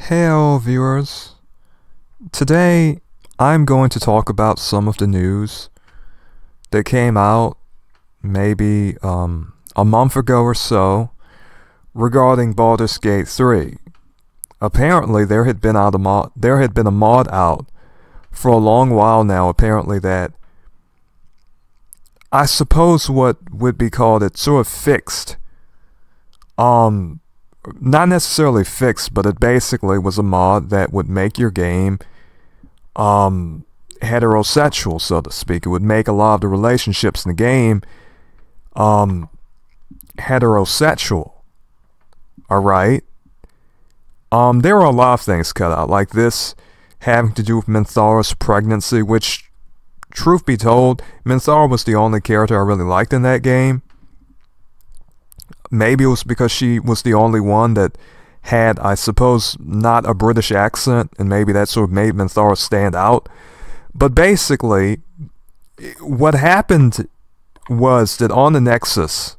Hello viewers, today I'm going to talk about some of the news that came out maybe a month ago or so regarding Baldur's Gate 3. Apparently there had been a mod out for a long while now, apparently, that I suppose what would be called, it sort of fixed, not necessarily fixed, but it basically was a mod that would make your game heterosexual, so to speak. It would make a lot of the relationships in the game heterosexual. Alright? There were a lot of things cut out, like this having to do with Minthar's pregnancy, which, truth be told, Minthara was the only character I really liked in that game. Maybe it was because she was the only one that had, I suppose, not a British accent, and maybe that sort of made Minthara stand out. But basically, what happened was that on the Nexus,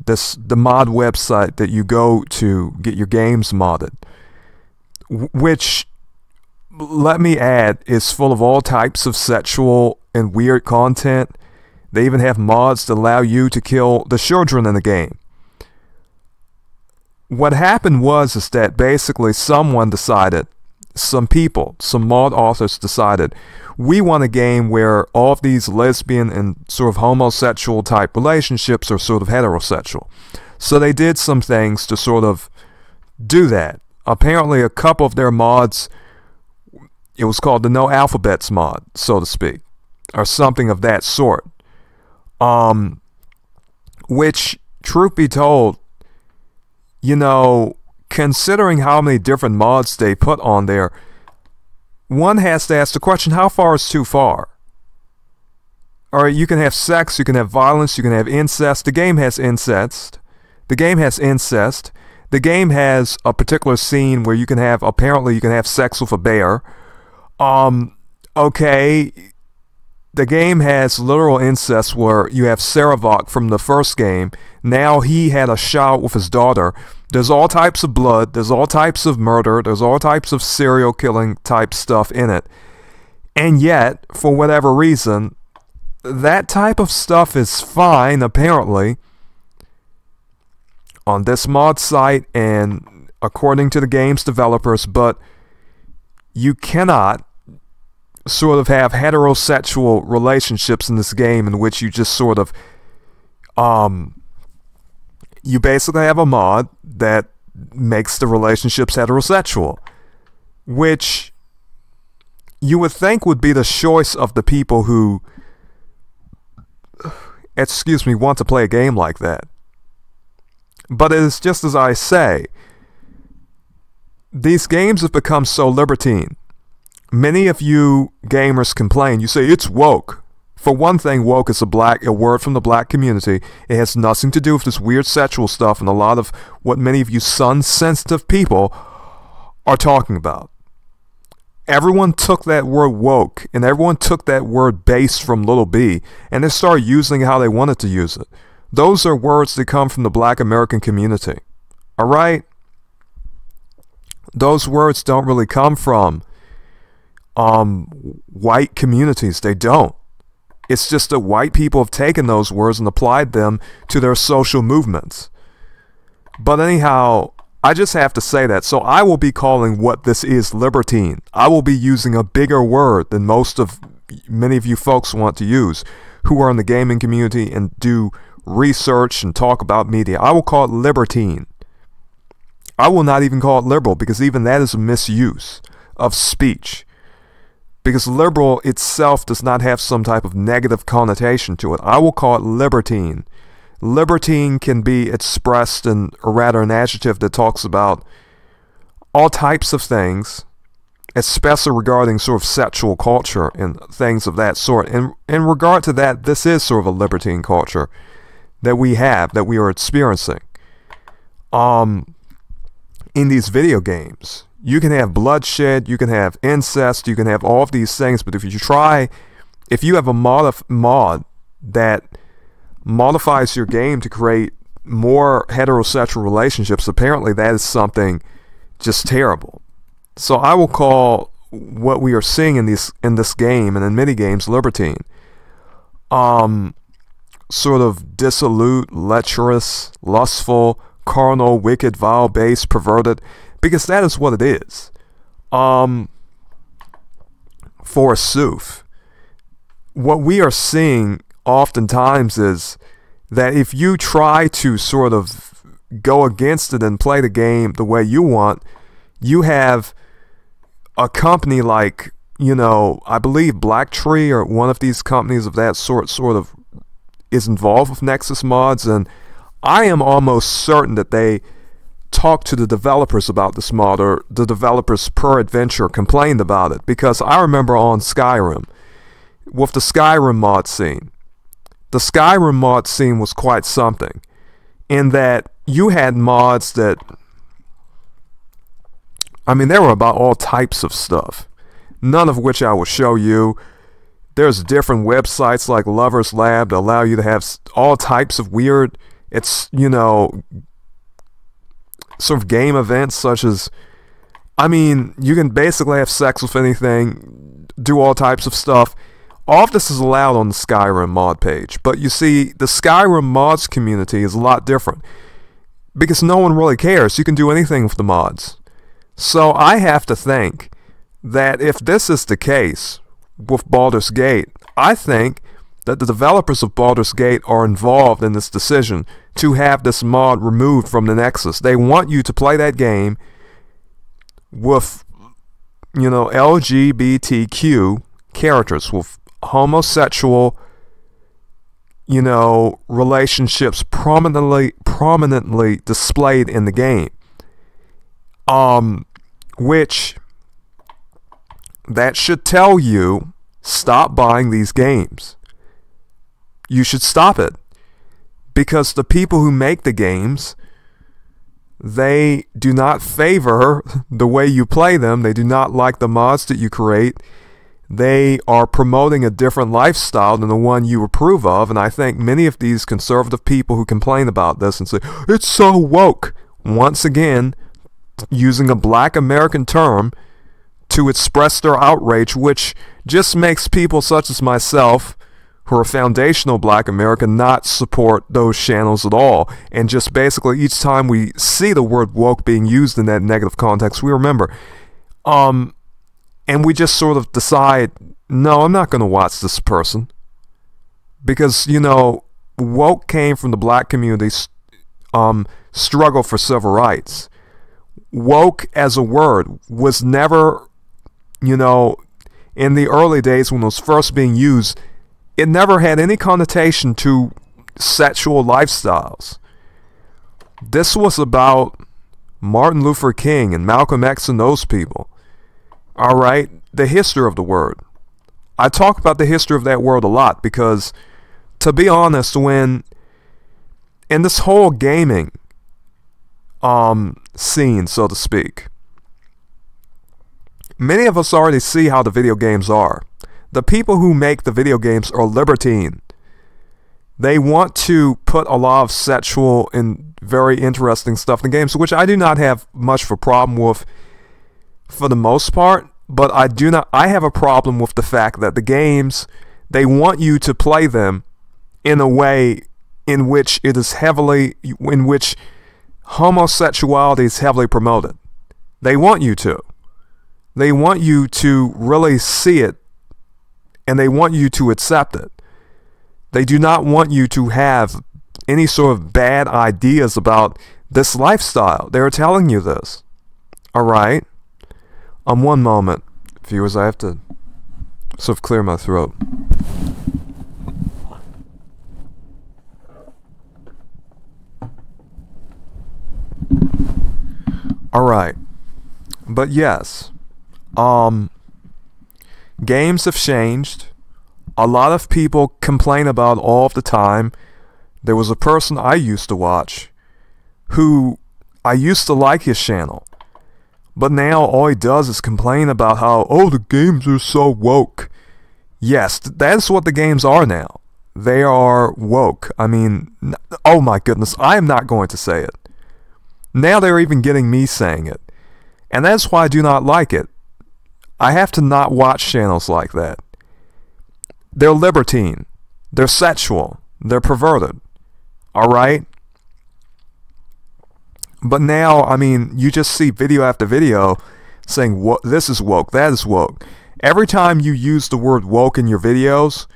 the mod website that you go to get your games modded, which, let me add, is full of all types of sexual and weird content. They even have mods that allow you to kill the children in the game. What happened was that basically someone decided, some mod authors decided, we want a game where all of these lesbian and sort of homosexual type relationships are sort of heterosexual. So they did some things to sort of do that. Apparently a couple of their mods, it was called the No Alphabets mod, so to speak, or something of that sort. Which, truth be told, you know, considering how many different mods they put on there, one has to ask the question, how far is too far? Alright, you can have sex, you can have violence, you can have incest. The game has incest. The game has incest. The game has a particular scene where you can have, apparently you can have sex with a bear. Okay, the game has literal incest where you have Saravok from the first game. Now he had a child with his daughter. There's all types of blood, there's all types of murder, there's all types of serial killing type stuff in it. And yet, for whatever reason, that type of stuff is fine, apparently, on this mod site and according to the game's developers, but you cannot sort of have heterosexual relationships in this game in which you just sort of you basically have a mod that makes the relationships heterosexual, which you would think would be the choice of the people who, excuse me, want to play a game like that. But it is just as I say, these games have become so libertine. Many of you gamers complain. You say it's woke. For one thing, woke is a word from the black community. It has nothing to do with this weird sexual stuff and a lot of what many of you sun-sensitive people are talking about. Everyone took that word woke, and everyone took that word base from little b, and they started using it how they wanted to use it. Those are words that come from the black American community. Alright? Those words don't really come from white communities. They don't. It's just that white people have taken those words and applied them to their social movements. But anyhow, I just have to say that. So I will be calling what this is libertine. I will be using a bigger word than many of you folks want to use who are in the gaming community and do research and talk about media. I will call it libertine. I will not even call it liberal, because even that is a misuse of speech. Because liberal itself does not have some type of negative connotation to it. I will call it libertine. Libertine can be expressed in, or rather, an adjective that talks about all types of things, especially regarding sort of sexual culture and things of that sort. And in regard to that, this is sort of a libertine culture that we have, that we are experiencing. In these video games, you can have bloodshed, you can have incest, you can have all of these things, but if you have a mod that modifies your game to create more heterosexual relationships, apparently that is something just terrible. So I will call what we are seeing in this game and in many games libertine. Sort of dissolute, lecherous, lustful, carnal, wicked, vile, base, perverted, because that is what it is. Forsooth, what we are seeing oftentimes is that if you try to sort of go against it and play the game the way you want, you have a company like, I believe Blacktree or one of these companies of that sort of is involved with Nexus mods, and I am almost certain that they talked to the developers about this mod, or the developers peradventure complained about it, because I remember on Skyrim, with the Skyrim mod scene, the Skyrim mod scene was quite something, in that you had mods that, they were about all types of stuff, none of which I will show you. There's different websites like Lover's Lab that allow you to have all types of weird, sort of game events, such as, you can basically have sex with anything, do all types of stuff. All of this is allowed on the Skyrim mod page, but you see, the Skyrim mods community is a lot different, because no one really cares. You can do anything with the mods. So I have to think that if this is the case with Baldur's Gate, I think that the developers of Baldur's Gate are involved in this decision to have this mod removed from the Nexus. They want you to play that game with, LGBTQ characters, with homosexual, relationships prominently displayed in the game. Which, that should tell you, stop buying these games. You should stop it, because the people who make the games, they do not favor the way you play them. They do not like the mods that you create. They are promoting a different lifestyle than the one you approve of, and I think many of these conservative people who complain about this and say, it's so woke, once again, using a black American term to express their outrage, which just makes people such as myself, who are foundational black American, not support those channels at all. And just basically each time we see the word woke being used in that negative context, we remember. And we just sort of decide, no, I'm not going to watch this person. Because, woke came from the black community's struggle for civil rights. Woke as a word was never, in the early days when it was first being used, it never had any connotation to sexual lifestyles. This was about Martin Luther King and Malcolm X and those people. Alright? The history of the word. I talk about the history of that word a lot because, to be honest, when in this whole gaming scene, so to speak, many of us already see how the video games are. The people who make the video games are libertine. They want to put a lot of sexual and very interesting stuff in the games, which I do not have much of a problem with for the most part, but I have a problem with the fact that the games, they want you to play them in a way in which homosexuality is heavily promoted. They want you to. They want you to really see it, and they want you to accept it. They do not want you to have any sort of bad ideas about this lifestyle. They're telling you this. Alright? One moment, viewers, I have to sort of clear my throat. Alright. But yes, games have changed. A lot of people complain about all of the time. There was a person I used to watch who I used to like his channel, but now all he does is complain about how, oh, the games are so woke. Yes, that's what the games are now. They are woke. I mean, oh my goodness, I am not going to say it. Now they're even getting me saying it. And that's why I do not like it. I have to not watch channels like that. They're libertine. They're sexual. They're perverted. Alright? But now, I mean, you just see video after video saying, this is woke, that is woke. Every time you use the word woke in your videos,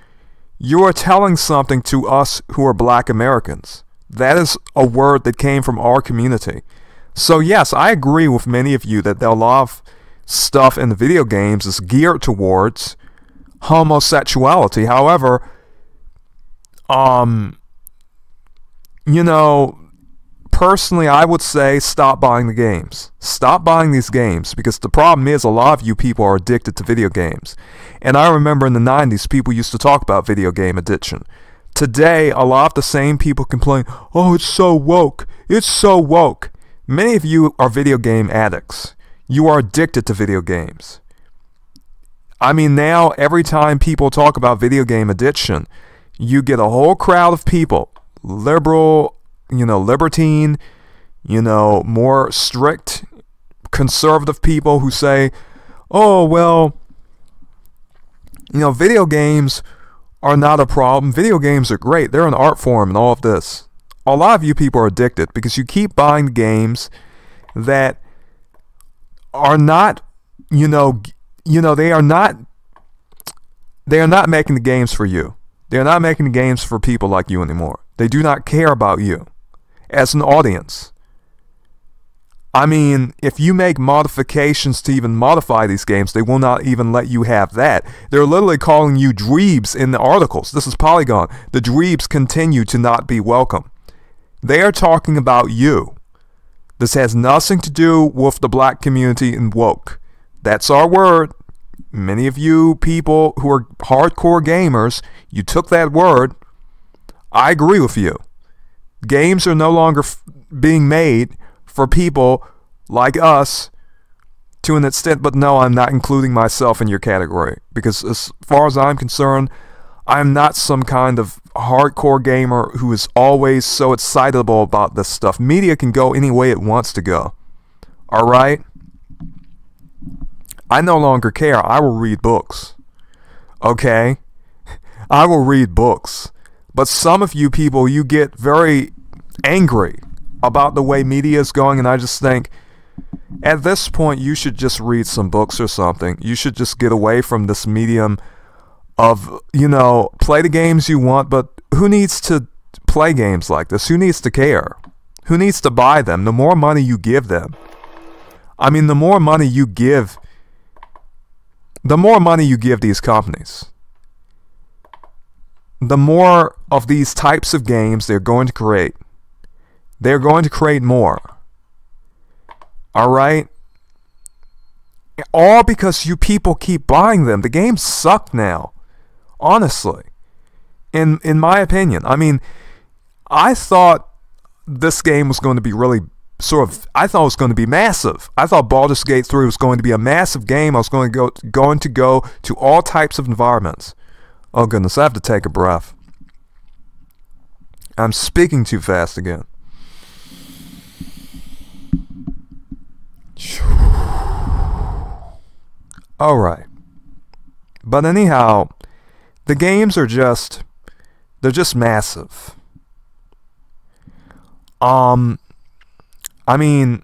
you are telling something to us who are black Americans. That is a word that came from our community. So yes, I agree with many of you that a lot of stuff in the video games is geared towards homosexuality. However, you know, personally, I would say stop buying the games. Stop buying these games, because the problem is a lot of you people are addicted to video games. And I remember in the 90s, people used to talk about video game addiction. Today, a lot of the same people complain, oh, it's so woke. It's so woke. Many of you are video game addicts. You are addicted to video games. I mean, now every time people talk about video game addiction, you get a whole crowd of people, liberal, you know, libertine, you know, more strict, conservative people who say, oh, well, you know, video games are not a problem. Video games are great. They're an art form and all of this. A lot of you people are addicted because you keep buying games that are not, you know, they are not making the games for you. They are not making the games for people like you anymore. They do not care about you as an audience. I mean, if you make modifications to even modify these games, they will not even let you have that. They're literally calling you dweebs in the articles. This is Polygon. The dweebs continue to not be welcome. They are talking about you. This has nothing to do with the black community and woke. That's our word. Many of you people who are hardcore gamers, you took that word. I agree with you. Games are no longer being made for people like us to an extent, but no, I'm not including myself in your category, because as far as I'm concerned, I'm not some kind of hardcore gamer who is always so excitable about this stuff. Media can go any way it wants to go. Alright? I no longer care. I will read books. Okay? I will read books. But some of you people, you get very angry about the way media is going, and I just think, at this point, you should just read some books or something. You should just get away from this medium of, you know, play the games you want, but who needs to play games like this? Who needs to care? Who needs to buy them? The more money you give them. I mean, the more money you give these companies, the more of these types of games they're going to create. They're going to create more. Alright? All because you people keep buying them. The games suck now. Honestly. In my opinion. I mean, I thought this game was going to be really I thought it was going to be massive. I thought Baldur's Gate 3 was going to be a massive game. I was going to go to all types of environments. Oh goodness, I have to take a breath. I'm speaking too fast again. Alright. But anyhow, the games are they're just massive. I mean,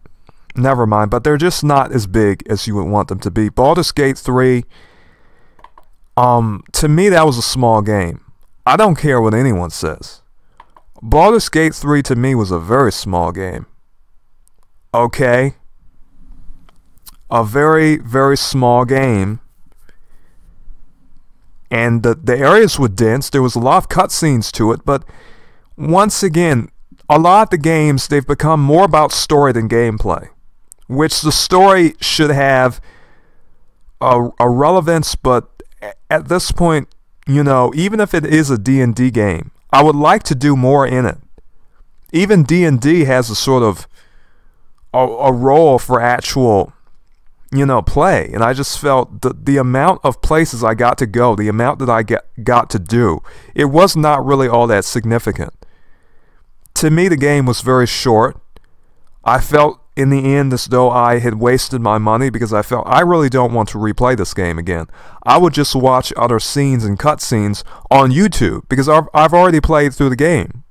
never mind, but they're just not as big as you would want them to be. Baldur's Gate 3, to me that was a small game. I don't care what anyone says. Baldur's Gate 3 to me was a very small game. Okay? A very, very small game. And the areas were dense. There was a lot of cutscenes to it, but once again, a lot of the games, they've become more about story than gameplay. Which the story should have a relevance, but at this point, you know, even if it is a D&D game, I would like to do more in it. Even D&D has a sort of a role for actual, you know, play. And I just felt the amount of places I got to go, the amount that I got to do, it was not really all that significant. To me, the game was very short. I felt in the end as though I had wasted my money because I felt I really don't want to replay this game again. I would just watch other scenes and cutscenes on YouTube because I've already played through the game.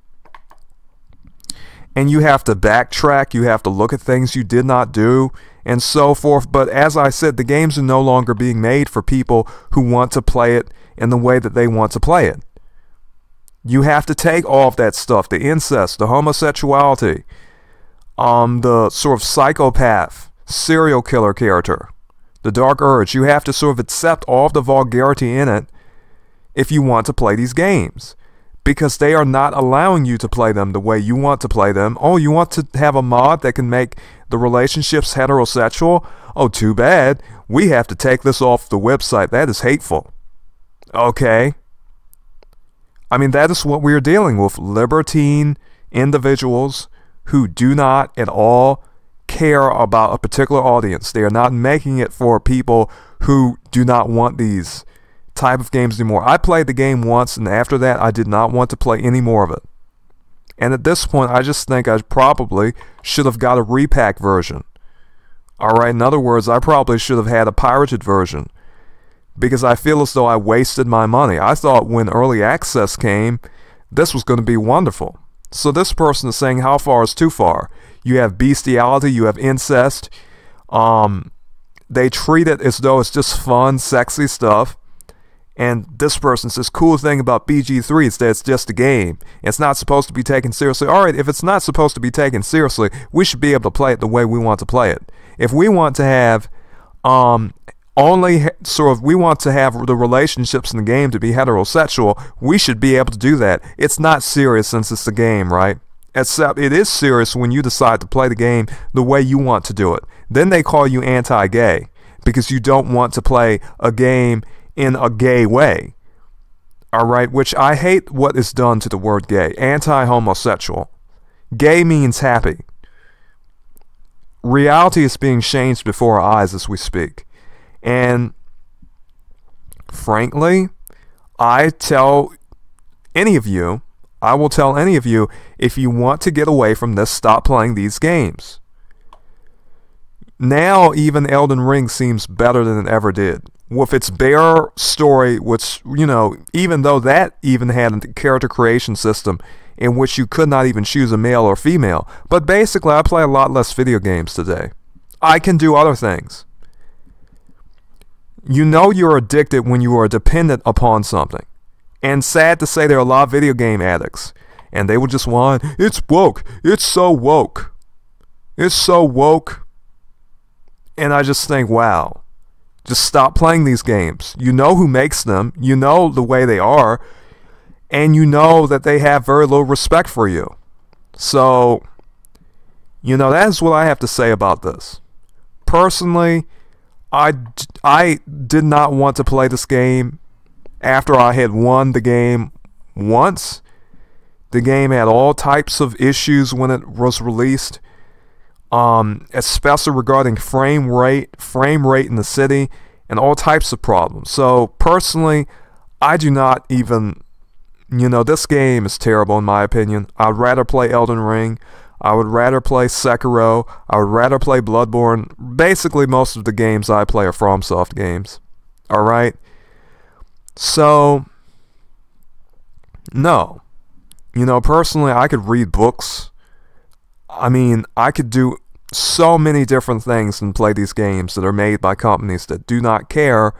And you have to backtrack, you have to look at things you did not do, and so forth. But as I said, the games are no longer being made for people who want to play it in the way that they want to play it. You have to take all of that stuff, the incest, the homosexuality, the sort of psychopath, serial killer character, the dark urge. You have to sort of accept all of the vulgarity in it if you want to play these games. Because they are not allowing you to play them the way you want to play them. Oh, you want to have a mod that can make the relationships heterosexual? Oh, too bad. We have to take this off the website. That is hateful. Okay. I mean, that is what we are dealing with. Libertine individuals who do not at all care about a particular audience. They are not making it for people who do not want these type of games anymore. I played the game once, and after that I did not want to play any more of it. And at this point I just think I probably should have got a repack version. Alright, in other words, I probably should have had a pirated version, because I feel as though I wasted my money. I thought when early access came, this was going to be wonderful. So this person is saying how far is too far. You have bestiality, you have incest, they treat it as though it's just fun, sexy stuff. And this person says, cool thing about BG3 is that it's just a game. It's not supposed to be taken seriously. Alright, if it's not supposed to be taken seriously, we should be able to play it the way we want to play it. If we want to have, we want to have the relationships in the game to be heterosexual, we should be able to do that. It's not serious since it's a game, right? Except it is serious when you decide to play the game the way you want to do it. Then they call you anti-gay because you don't want to play a game in a gay way. Alright, which I hate what is done to the word gay. Anti-homosexual. Gay means happy. Reality is being changed before our eyes as we speak. And frankly, I will tell any of you, if you want to get away from this, stop playing these games. Now even Elden Ring seems better than it ever did. With its bare story, which, you know, even though that even had a character creation system in which you could not even choose a male or female. But basically, I play a lot less video games today. I can do other things. You know you're addicted when you are dependent upon something. And sad to say, there are a lot of video game addicts. And they will just whine, it's woke, it's so woke. It's so woke. And I just think, wow. Just stop playing these games. You know who makes them. You know the way they are. And you know that they have very little respect for you. So, you know, that is what I have to say about this. Personally, I did not want to play this game after I had won the game once. The game had all types of issues when it was released. Especially regarding frame rate in the city, and all types of problems. So personally, I do not even, this game is terrible in my opinion. I'd rather play Elden Ring. I would rather play Sekiro. I would rather play Bloodborne. Basically, most of the games I play are FromSoft games. Alright? So, no. Personally, I could read books. I mean, I could do so many different things than play these games that are made by companies that do not care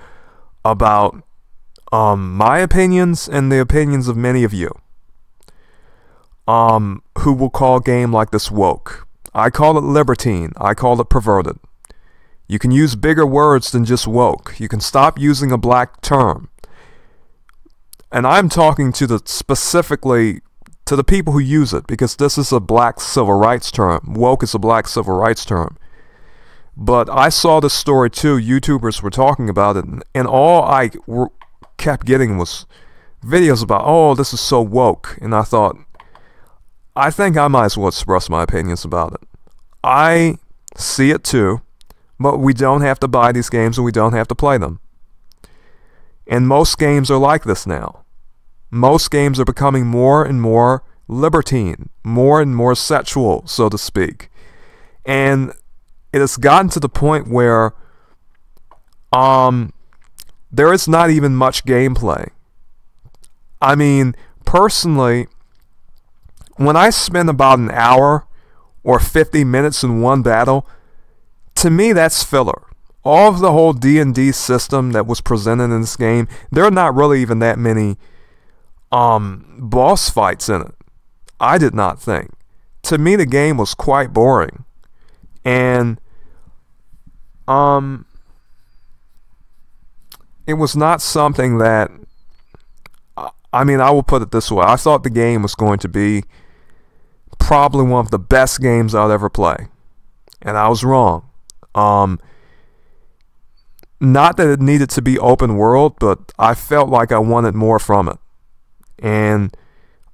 about my opinions and the opinions of many of you. Who will call a game like this woke. I call it libertine. I call it perverted. You can use bigger words than just woke. You can stop using a black term. And I'm talking to specifically to the people who use it, because this is a black civil rights term. Woke is a black civil rights term. But I saw this story too. YouTubers were talking about it, and all I kept getting was videos about, oh, this is so woke. And I thought, I think I might as well express my opinions about it. I see it too, but we don't have to buy these games and we don't have to play them. And most games are like this now. Most games are becoming more and more libertine, more and more sexual, so to speak. And it has gotten to the point where there is not even much gameplay. I mean, personally, when I spend about an hour or 50 minutes in one battle, to me that's filler. All of the whole D&D system that was presented in this game, there are not really even that many boss fights in it. I did not think. To me, the game was quite boring. And it was not something that, I mean, I will put it this way. I thought the game was going to be probably one of the best games I'd ever play. And I was wrong. Not that it needed to be open world, but I felt like I wanted more from it. And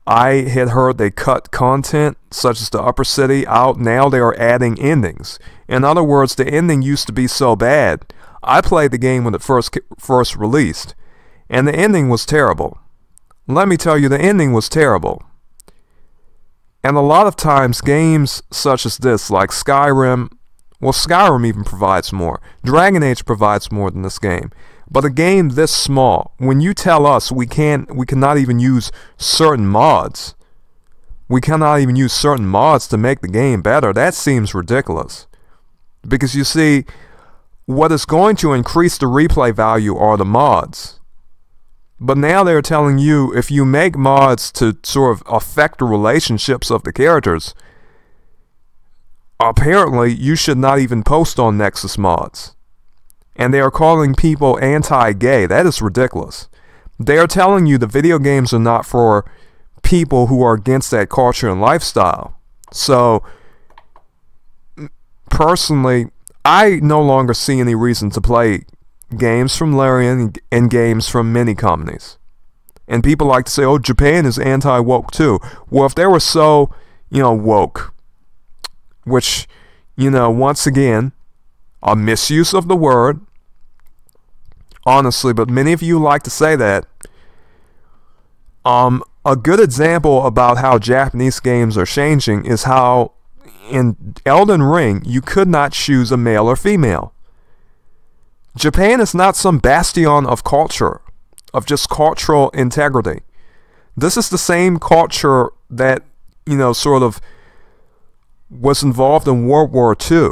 I had heard they cut content, such as the Upper City, out. Now they are adding endings. In other words, the ending used to be so bad. I played the game when it first released, and the ending was terrible. Let me tell you, the ending was terrible. And a lot of times, games such as this, like Skyrim, well, Skyrim even provides more. Dragon Age provides more than this game. But a game this small, when you tell us we cannot even use certain mods, to make the game better, that seems ridiculous. Because you see, what is going to increase the replay value are the mods. But now they're telling you, if you make mods to sort of affect the relationships of the characters, apparently you should not even post on Nexus mods. And they are calling people anti-gay. That is ridiculous. They are telling you the video games are not for people who are against that culture and lifestyle. So, personally, I no longer see any reason to play games from Larian and games from many companies. And people like to say, oh, Japan is anti-woke too. Well, if they were so, woke, which, once again, a misuse of the word, honestly, but many of you like to say that. A good example about how Japanese games are changing is how in Elden Ring you could not choose a male or female. Japan is not some bastion of culture, of just cultural integrity. This is the same culture that, sort of was involved in World War II,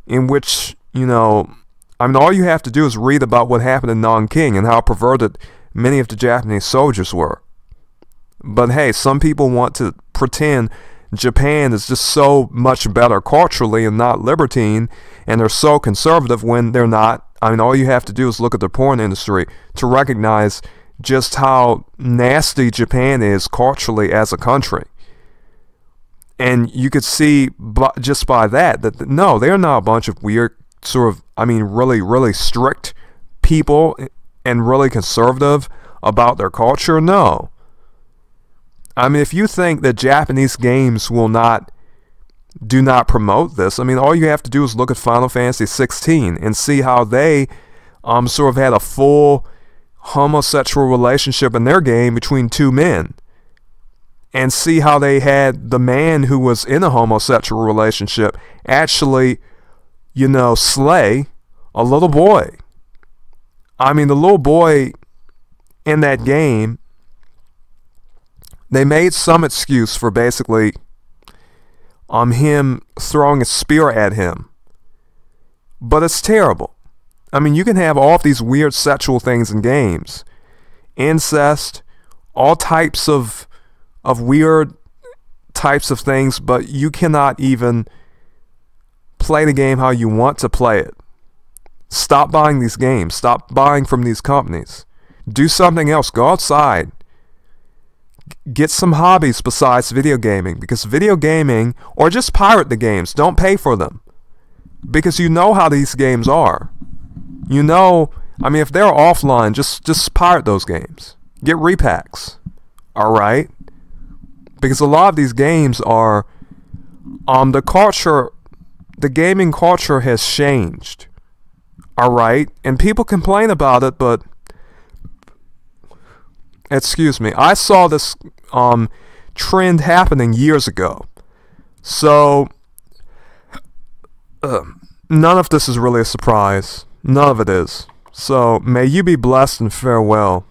in which, all you have to do is read about what happened in Nanking and how perverted many of the Japanese soldiers were. But hey, some people want to pretend Japan is just so much better culturally and not libertine, and they're so conservative when they're not. All you have to do is look at the porn industry to recognize just how nasty Japan is culturally as a country. And you could see just by that no, they're not a bunch of weird, sort of, really, really strict people and really conservative about their culture. No. If you think that Japanese games do not promote this, all you have to do is look at Final Fantasy 16 and see how they sort of had a full homosexual relationship in their game between two men. And see how they had the man who was in a homosexual relationship actually, slay a little boy. The little boy in that game, they made some excuse for basically him throwing a spear at him. But it's terrible. You can have all of these weird sexual things in games. Incest, all types of weird types of things, but you cannot even play the game how you want to play it. Stop buying these games. Stop buying from these companies. Do something else. Go outside. Get some hobbies besides video gaming, because video gaming, or just pirate the games, don't pay for them, because you know how these games are. If they're offline, just pirate those games. Get repacks. Alright? Because a lot of these games are, the gaming culture has changed. Alright? And people complain about it, but excuse me, I saw this trend happening years ago. So None of this is really a surprise. None of it is. So, may you be blessed and farewell.